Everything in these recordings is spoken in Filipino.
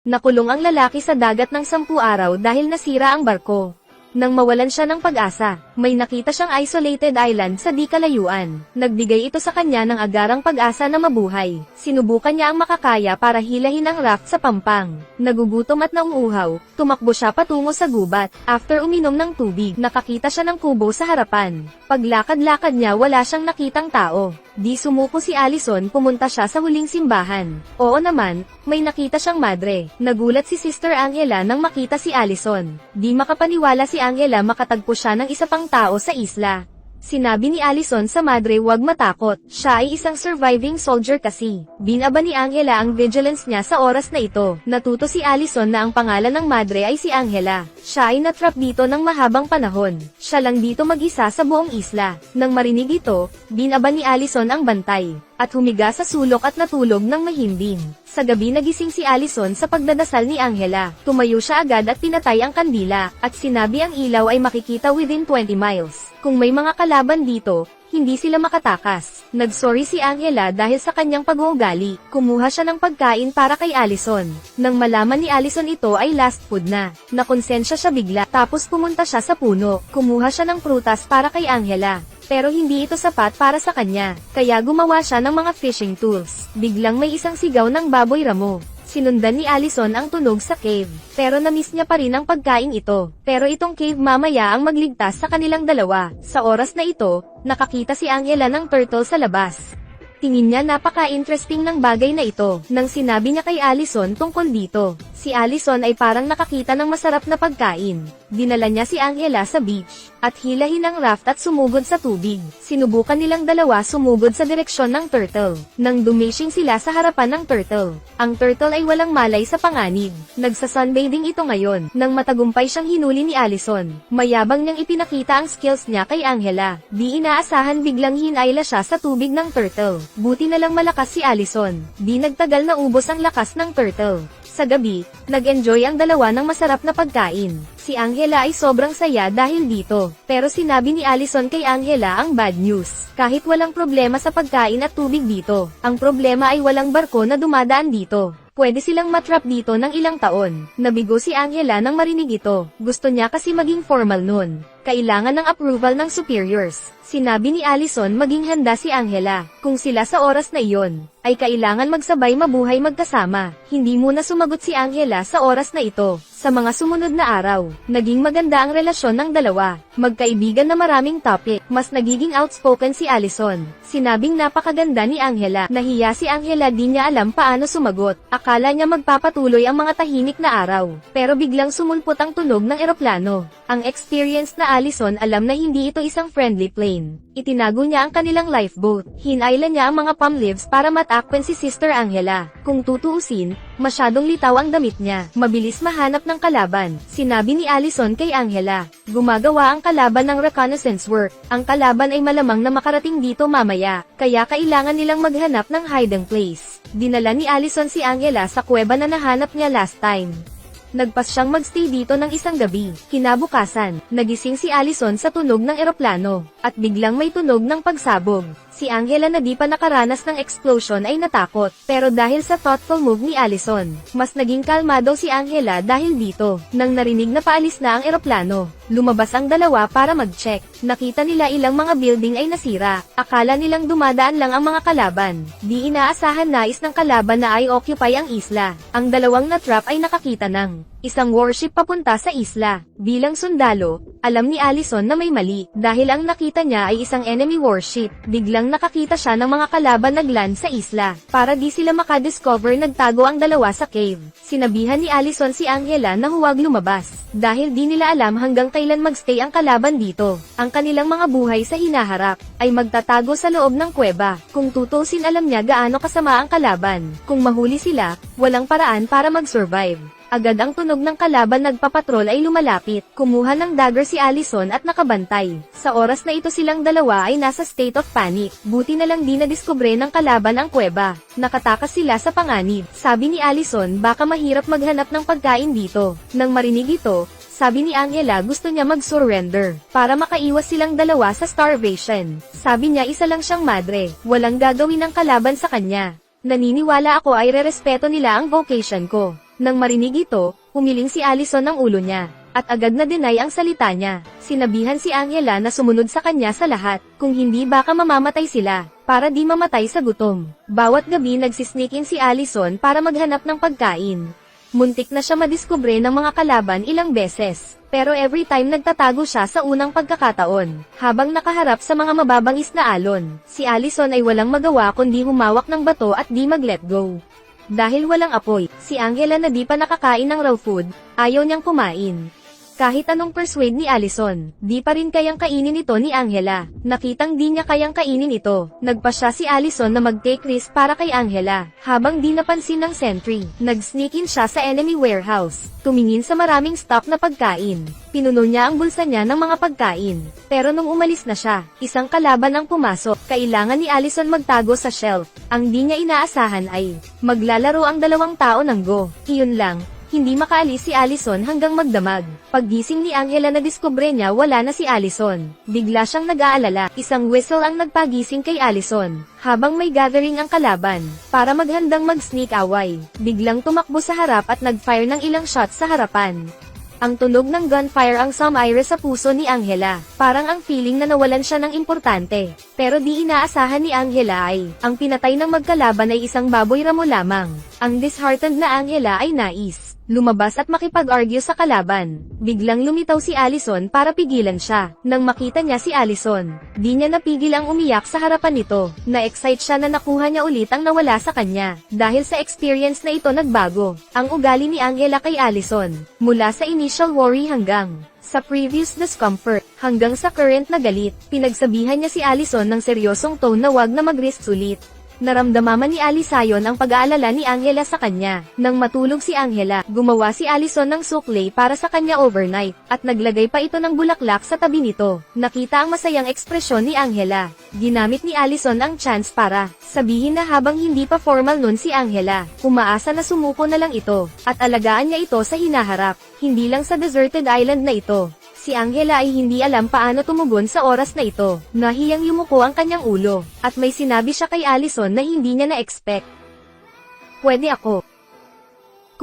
Nakulong ang lalaki sa dagat ng 10 araw dahil nasira ang barko. Nang mawalan siya ng pag-asa, may nakita siyang isolated island sa di kalayuan. Nagbigay ito sa kanya ng agarang pag-asa na mabuhay. Sinubukan niya ang makakaya para hilahin ang raft sa pampang. Nagugutom at nauuhaw, tumakbo siya patungo sa gubat. After uminom ng tubig, nakakita siya ng kubo sa harapan. Paglakad-lakad niya wala siyang nakitang tao. Di sumuko si Allison, pumunta siya sa huling simbahan. Oo naman, may nakita siyang madre. Nagulat si Sister Angela nang makita si Allison. Di makapaniwala si Angela makatagpo siya ng isa pang tao sa isla. Sinabi ni Allison sa madre huwag matakot, siya ay isang surviving soldier kasi. Binaba ni Angela ang vigilance niya sa oras na ito. Natuto si Allison na ang pangalan ng madre ay si Angela. Siya ay natrap dito ng mahabang panahon. Siya lang dito mag-isa sa buong isla. Nang marinig ito, binaba ni Allison ang bantay, at humiga sa sulok at natulog ng mahimbing. Sa gabi nagising si Allison sa pagdadasal ni Angela. Tumayo siya agad at pinatay ang kandila, at sinabi ang ilaw ay makikita within 20 miles. Kung may mga kalaban dito, hindi sila makatakas. Nagsorry si Angela dahil sa kanyang pag-uugali. Kumuha siya ng pagkain para kay Allison. Nang malaman ni Allison ito ay last food na, nakonsensya siya bigla, tapos pumunta siya sa puno. Kumuha siya ng prutas para kay Angela. Pero hindi ito sapat para sa kanya, kaya gumawa siya ng mga fishing tools. Biglang may isang sigaw ng baboy ramo. Sinundan ni Allison ang tunog sa cave, pero na-miss niya pa rin ang pagkain ito. Pero itong cave mamaya ang magligtas sa kanilang dalawa. Sa oras na ito, nakakita si Angela ng turtle sa labas. Tingin niya napaka-interesting ng bagay na ito. Nang sinabi niya kay Allison tungkol dito, si Allison ay parang nakakita ng masarap na pagkain. Dinala niya si Angela sa beach, at hilahin ang raft at sumugod sa tubig. Sinubukan nilang dalawa sumugod sa direksyon ng turtle. Nang dumishing sila sa harapan ng turtle, ang turtle ay walang malay sa panganib. Nagsa-sunbathing ito ngayon. Nang matagumpay siyang hinuli ni Allison, mayabang niyang ipinakita ang skills niya kay Angela. Di inaasahan biglang hinayla siya sa tubig ng turtle. Buti na lang malakas si Allison. Di nagtagal na ubos ang lakas ng turtle. Sa gabi, nag-enjoy ang dalawa ng masarap na pagkain. Si Angela ay sobrang saya dahil dito. Pero sinabi ni Allison kay Angela ang bad news. Kahit walang problema sa pagkain at tubig dito, ang problema ay walang barko na dumadaan dito. Pwede silang matrap dito ng ilang taon. Nabigo si Angela nang marinig ito. Gusto niya kasi maging formal nun. Kailangan ng approval ng superiors. Sinabi ni Allison maging handa si Angela. Kung sila sa oras na iyon, ay kailangan magsabay mabuhay magkasama. Hindi muna sumagot si Angela sa oras na ito. Sa mga sumunod na araw, naging maganda ang relasyon ng dalawa. Magkaibigan na maraming topic. Mas nagiging outspoken si Allison. Sinabing napakaganda ni Angela. Nahiya si Angela, di niya alam paano sumagot. Akala niya magpapatuloy ang mga tahimik na araw. Pero biglang sumulpot ang tunog ng eroplano. Ang experienced na Allison alam na hindi ito isang friendly plane. Itinago niya ang kanilang lifeboat. Hinayla niya ang mga palm leaves para matakpan si Sister Angela. Kung tutuusin, masyadong litaw ang damit niya. Mabilis mahanap ng kalaban. Sinabi ni Allison kay Angela. Gumagawa ang kalaban ng reconnaissance work. Ang kalaban ay malamang na makarating dito mamaya, kaya kailangan nilang maghanap ng hiding place. Dinala ni Allison si Angela sa kuweba na nahanap niya last time. Nagpas siyang magstay dito ng isang gabi. Kinabukasan, nagising si Allison sa tunog ng eroplano, at biglang may tunog ng pagsabog. Si Angela na di pa nakaranas ng explosion ay natakot, pero dahil sa thoughtful move ni Allison, mas naging kalmado si Angela dahil dito. Nang narinig na paalis na ang eroplano, lumabas ang dalawa para mag-check. Nakita nila ilang mga building ay nasira. Akala nilang dumadaan lang ang mga kalaban. Di inaasahan nais ng kalaban na ay occupy ang isla. Ang dalawang na-trap ay nakakita ng isang warship papunta sa isla. Bilang sundalo, alam ni Allison na may mali, dahil ang nakita niya ay isang enemy warship. Biglang nakakita siya ng mga kalaban nagland sa isla. Para di sila makadiscover, nagtago ang dalawa sa cave. Sinabihan ni Allison si Angela na huwag lumabas, dahil di nila alam hanggang kailan magstay ang kalaban dito. Ang kanilang mga buhay sa hinaharap ay magtatago sa loob ng kuweba. Kung tutusin, alam niya gaano kasama ang kalaban. Kung mahuli sila, walang paraan para mag-survive. Agad ang tunog ng kalaban nagpapatrol ay lumalapit. Kumuha ng dagger si Allison at nakabantay. Sa oras na ito silang dalawa ay nasa state of panic. Buti na lang di nadiskubre ng kalaban ang kuweba. Nakatakas sila sa panganib. Sabi ni Allison baka mahirap maghanap ng pagkain dito. Nang marinig ito, sabi ni Angela gusto niya mag-surrender para makaiwas silang dalawa sa starvation. Sabi niya isa lang siyang madre, walang gagawin ng kalaban sa kanya. Naniniwala ako ay rerespeto nila ang vocation ko. Nang marinig ito, humiling si Allison ng ulo niya, at agad na deny ang salita niya. Sinabihan si Angela na sumunod sa kanya sa lahat, kung hindi baka mamamatay sila, para di mamatay sa gutom. Bawat gabi nagsisneak in si Allison para maghanap ng pagkain. Muntik na siya madiskubre ng mga kalaban ilang beses, pero every time nagtatago siya sa unang pagkakataon. Habang nakaharap sa mga mababangis na alon, si Allison ay walang magawa kundi humawak ng bato at di mag-let go. Dahil walang apoy, si Angela na di pa nakakain ng raw food, ayaw niyang kumain. Kahit anong persuade ni Allison, di pa rin kayang kainin ito ni Angela. Nakitang di niya kayang kainin ito, nagpasya si Allison na mag-take risk para kay Angela. Habang di napansin ng sentry, nag-sneak in siya sa enemy warehouse. Tumingin sa maraming stock na pagkain. Pinuno niya ang bulsa niya ng mga pagkain. Pero nung umalis na siya, isang kalaban ang pumasok. Kailangan ni Allison magtago sa shelf. Ang di niya inaasahan ay, maglalaro ang dalawang tao ng Go. Iyon lang. Hindi makaalis si Allison hanggang magdamag. Paggising ni Angela na diskubre niya wala na si Allison. Bigla siyang nag-aalala. Isang whistle ang nagpagising kay Allison. Habang may gathering ang kalaban, para maghandang mag-sneak away, biglang tumakbo sa harap at nag-fire ng ilang shots sa harapan. Ang tunog ng gunfire ang sumaire sa puso ni Angela. Parang ang feeling na nawalan siya ng importante. Pero di inaasahan ni Angela ay, ang pinatay ng magkalaban ay isang baboy ramo lamang. Ang disheartened na Angela ay nais lumabas at makipag-argue sa kalaban. Biglang lumitaw si Allison para pigilan siya. Nang makita niya si Allison, di niya napigil ang umiyak sa harapan nito. Na-excite siya na nakuha niya ulit ang nawala sa kanya. Dahil sa experience na ito nagbago ang ugali ni Angela kay Allison. Mula sa initial worry hanggang sa previous discomfort, hanggang sa current na galit, pinagsabihan niya si Allison ng seryosong tone na wag na mag-risk ulit. Naramdamaman ni Allison ang pag-aalala ni Angela sa kanya. Nang matulog si Angela, gumawa si Allison ng suklay para sa kanya overnight, at naglagay pa ito ng bulaklak sa tabi nito. Nakita ang masayang ekspresyon ni Angela. Ginamit ni Allison ang chance para sabihin na habang hindi pa formal nun si Angela, umaasa na sumuko na lang ito, at alagaan niya ito sa hinaharap, hindi lang sa deserted island na ito. Si Angela ay hindi alam paano tumugon sa oras na ito. Nahiyang yumuko ang kanyang ulo, at may sinabi siya kay Allison na hindi niya na-expect. Pwede ako.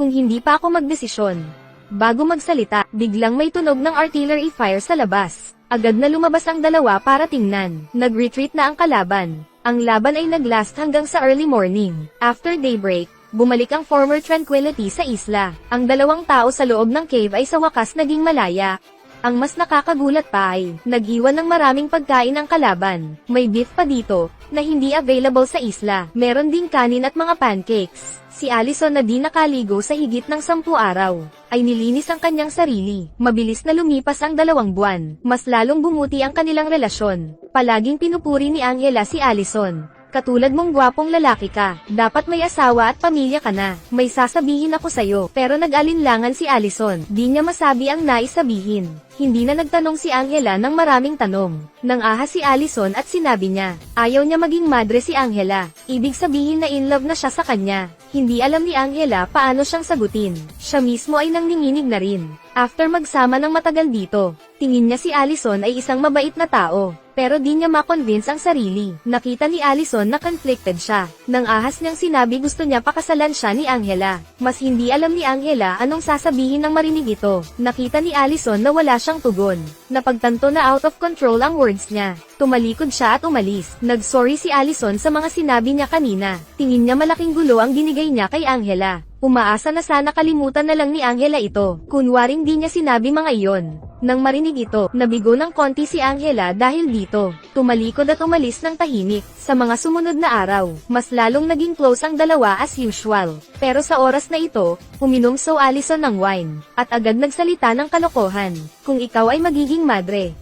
Kung hindi pa ako magdesisyon. Bago magsalita, biglang may tunog ng artillery fire sa labas. Agad na lumabas ang dalawa para tingnan. Nag-retreat na ang kalaban. Ang laban ay naglast hanggang sa early morning. After daybreak, bumalik ang former tranquility sa isla. Ang dalawang tao sa loob ng cave ay sa wakas naging malaya. Ang mas nakakagulat pa ay, nag-iwan ng maraming pagkain ang kalaban. May beef pa dito, na hindi available sa isla. Meron ding kanin at mga pancakes. Si Allison na di nakaligo sa higit ng 10 araw, ay nilinis ang kanyang sarili. Mabilis na lumipas ang 2 buwan. Mas lalong bumuti ang kanilang relasyon. Palaging pinupuri ni Angela si Allison. Katulad mong gwapong lalaki ka, dapat may asawa at pamilya ka na. May sasabihin ako sa'yo, pero nag-alinlangan si Allison. Di niya masabi ang nais sabihin. Hindi na nagtanong si Angela ng maraming tanong. Nang ahas si Allison at sinabi niya, ayaw niya maging madre si Angela. Ibig sabihin na in love na siya sa kanya. Hindi alam ni Angela paano siyang sagutin. Siya mismo ay nanginginig na rin. After magsama ng matagal dito, tingin niya si Allison ay isang mabait na tao. Pero di niya makonvince ang sarili. Nakita ni Allison na conflicted siya. Nang ahas niyang sinabi gusto niya pakasalan siya ni Angela. Mas hindi alam ni Angela anong sasabihin nang marinig ito. Nakita ni Allison na wala siyang tugon. Napagtanto na out of control ang words niya. Tumalikod siya at umalis. Nag-sorry si Allison sa mga sinabi niya kanina. Tingin niya malaking gulo ang binigay niya kay Angela. Umaasa na sana kalimutan na lang ni Angela ito. Kunwaring di niya sinabi mga iyon. Nang marinig ito, nabigo ng konti si Angela dahil dito. Tumalikod at umalis ng tahimik. Sa mga sumunod na araw, mas lalong naging close ang dalawa as usual. Pero sa oras na ito, uminom so Allison ng wine, at agad nagsalita ng kalokohan. Kung ikaw ay magiging madre,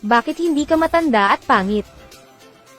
bakit hindi ka matanda at pangit?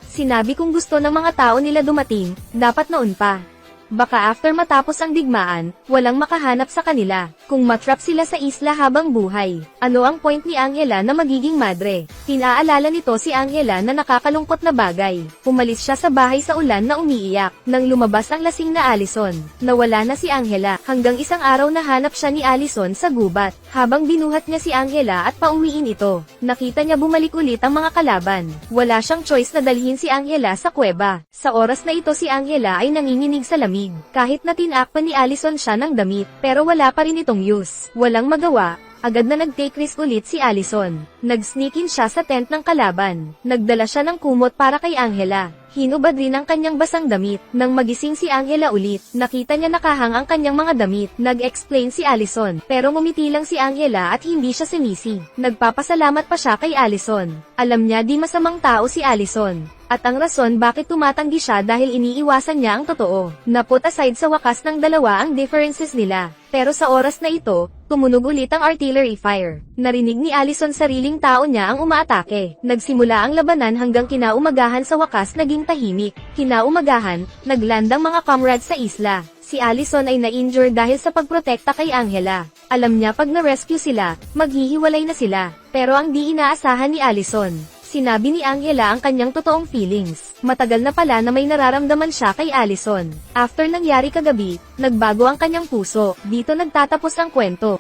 Sinabi kong gusto ng mga tao nila dumating, dapat noon pa. Baka after matapos ang digmaan, walang makahanap sa kanila. Kung matrap sila sa isla habang buhay, ano ang point ni Angela na magiging madre? Pinaalala nito si Angela na nakakalungkot na bagay. Umalis siya sa bahay sa ulan na umiiyak. Nang lumabas ang lasing na Allison, nawala na si Angela. Hanggang isang araw nahanap siya ni Allison sa gubat. Habang binuhat niya si Angela at pauwiin ito, nakita niya bumalik ulit ang mga kalaban. Wala siyang choice na dalhin si Angela sa kuweba. Sa oras na ito si Angela ay nanginginig sa lamig. lamig. Kahit na tinakpan ni Allison siya ng damit, pero wala pa rin itong use. Walang magawa, agad na nag-take risk ulit si Allison. Nag-sneak in siya sa tent ng kalaban. Nagdala siya ng kumot para kay Angela. Hinubad rin ang kanyang basang damit. Nang magising si Angela ulit, nakita niya nakahang ang kanyang mga damit. Nag-explain si Allison, pero ngumiti lang si Angela at hindi siya sinisi. Nagpapasalamat pa siya kay Allison. Alam niya di masamang tao si Allison. At ang rason bakit tumatanggi siya dahil iniiwasan niya ang totoo. Naput aside sa wakas ng dalawa ang differences nila. Pero sa oras na ito, tumunog ulit ang artillery fire. Narinig ni Allison sariling tao niya ang umaatake. Nagsimula ang labanan hanggang kinaumagahan sa wakas naging tahimik. Kinaumagahan, naglandang mga comrades sa isla. Si Allison ay na-injure dahil sa pagprotekta kay Angela. Alam niya pag na-rescue sila, maghihiwalay na sila. Pero ang di inaasahan ni Allison, sinabi ni Angela ang kanyang totoong feelings. Matagal na pala na may nararamdaman siya kay Allison. After nangyari kagabi, nagbago ang kanyang puso. Dito nagtatapos ang kwento.